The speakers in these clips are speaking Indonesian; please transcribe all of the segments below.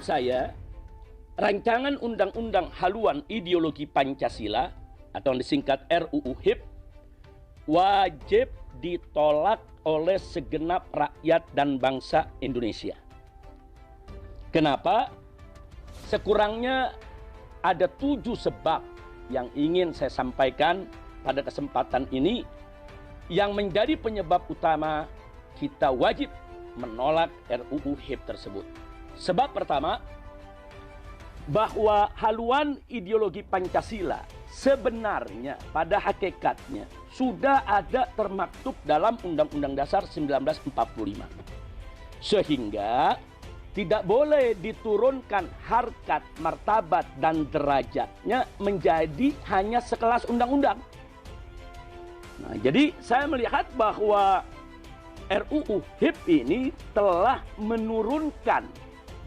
menurut saya, rancangan undang-undang haluan ideologi Pancasila atau yang disingkat RUU HIP wajib ditolak oleh segenap rakyat dan bangsa Indonesia. Kenapa? Sekurangnya ada 7 sebab yang ingin saya sampaikan pada kesempatan ini yang menjadi penyebab utama kita wajib menolak RUU HIP tersebut. Sebab pertama, bahwa haluan ideologi Pancasila sebenarnya pada hakikatnya sudah ada termaktub dalam Undang-Undang Dasar 1945. Sehingga tidak boleh diturunkan harkat, martabat, dan derajatnya menjadi hanya sekelas undang-undang. Nah, jadi saya melihat bahwa RUU HIP ini telah menurunkan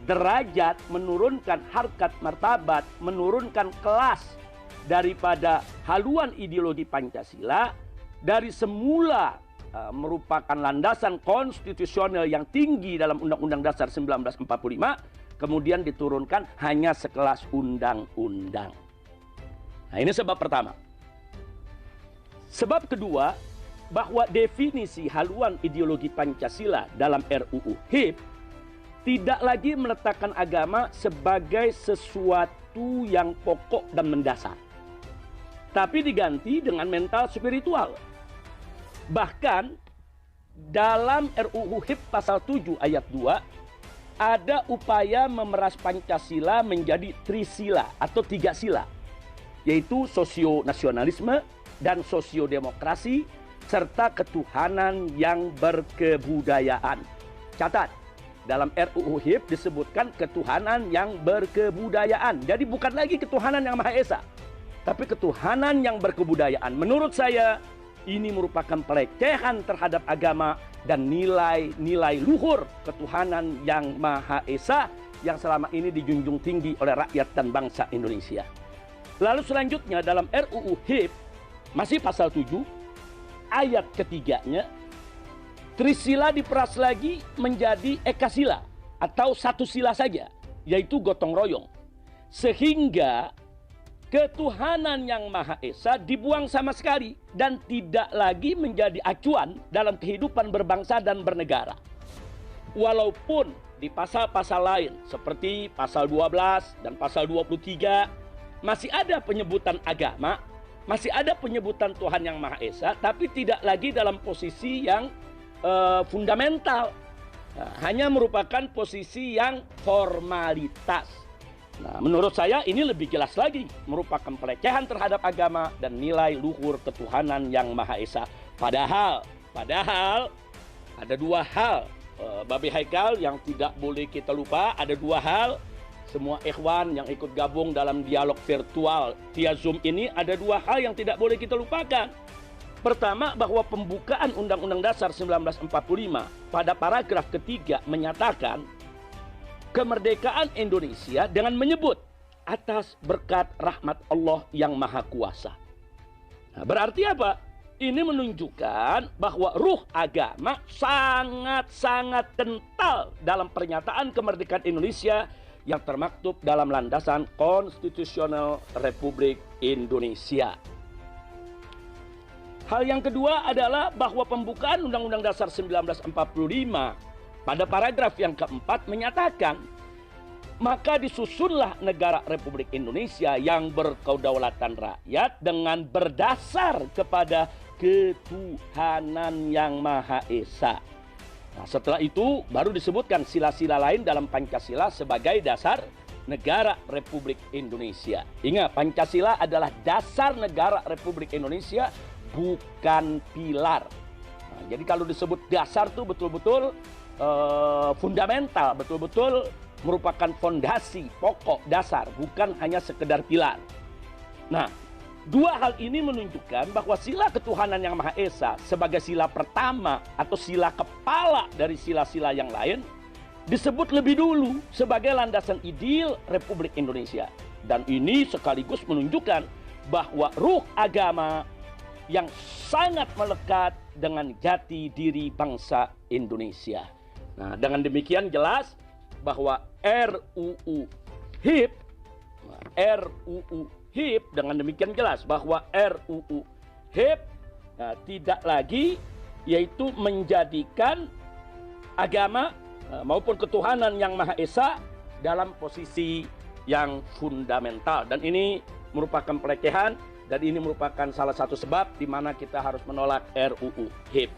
derajat, menurunkan harkat martabat, menurunkan kelas daripada haluan ideologi Pancasila dari semula merupakan landasan konstitusional yang tinggi dalam Undang-Undang Dasar 1945, kemudian diturunkan hanya sekelas undang-undang. Nah, ini sebab pertama. Sebab kedua, bahwa definisi haluan ideologi Pancasila dalam RUU HIP tidak lagi meletakkan agama sebagai sesuatu yang pokok dan mendasar, tapi diganti dengan mental spiritual. Bahkan dalam RUU HIP pasal 7 ayat 2 ada upaya memeras Pancasila menjadi trisila atau 3 sila, yaitu sosio-nasionalisme dan sosio-demokrasi serta ketuhanan yang berkebudayaan. Catat, dalam RUU HIP disebutkan ketuhanan yang berkebudayaan. Jadi bukan lagi ketuhanan yang Maha Esa, tapi ketuhanan yang berkebudayaan. Menurut saya, ini merupakan pelecehan terhadap agama dan nilai-nilai luhur ketuhanan yang Maha Esa yang selama ini dijunjung tinggi oleh rakyat dan bangsa Indonesia. Lalu selanjutnya dalam RUU HIP, masih pasal 7, ayat ketiganya, trisila diperas lagi menjadi ekasila atau satu sila saja, yaitu gotong royong. Sehingga ketuhanan yang Maha Esa dibuang sama sekali dan tidak lagi menjadi acuan dalam kehidupan berbangsa dan bernegara. Walaupun di pasal-pasal lain seperti pasal 12 dan pasal 23 masih ada penyebutan agama, masih ada penyebutan Tuhan yang Maha Esa, tapi tidak lagi dalam posisi yang fundamental. Nah, hanya merupakan posisi yang formalitas. Nah, menurut saya ini lebih jelas lagi merupakan pelecehan terhadap agama dan nilai luhur ketuhanan yang Maha Esa. Padahal ada 2 hal, Babe Haikal, yang tidak boleh kita lupa. Ada 2 hal, semua ikhwan yang ikut gabung dalam dialog virtual via Zoom ini, ada 2 hal yang tidak boleh kita lupakan. Pertama, bahwa pembukaan Undang-Undang Dasar 1945 pada paragraf ketiga menyatakan kemerdekaan Indonesia dengan menyebut atas berkat rahmat Allah yang Maha Kuasa. Nah, berarti apa? Ini menunjukkan bahwa ruh agama sangat-sangat kental dalam pernyataan kemerdekaan Indonesia yang termaktub dalam landasan konstitusional Republik Indonesia. Hal yang kedua adalah bahwa pembukaan Undang-Undang Dasar 1945 pada paragraf yang keempat menyatakan, maka disusunlah negara Republik Indonesia yang berkedaulatan rakyat dengan berdasar kepada ketuhanan yang Maha Esa. Nah, setelah itu baru disebutkan sila-sila lain dalam Pancasila sebagai dasar negara Republik Indonesia. Ingat, Pancasila adalah dasar negara Republik Indonesia, bukan pilar. Nah, jadi kalau disebut dasar itu betul-betul fundamental, betul-betul merupakan fondasi, pokok, dasar, bukan hanya sekedar pilar. Nah, 2 hal ini menunjukkan bahwa sila ketuhanan yang Maha Esa sebagai sila pertama atau sila kepala dari sila-sila yang lain disebut lebih dulu sebagai landasan ideal Republik Indonesia. Dan ini sekaligus menunjukkan bahwa ruh agama yang sangat melekat dengan jati diri bangsa Indonesia. Nah, dengan demikian jelas bahwa RUU HIP dengan demikian jelas bahwa RUU HIP tidak lagi yaitu menjadikan agama maupun ketuhanan yang Maha Esa dalam posisi yang fundamental, dan ini merupakan pelecehan dan ini merupakan salah satu sebab di mana kita harus menolak RUU HIP.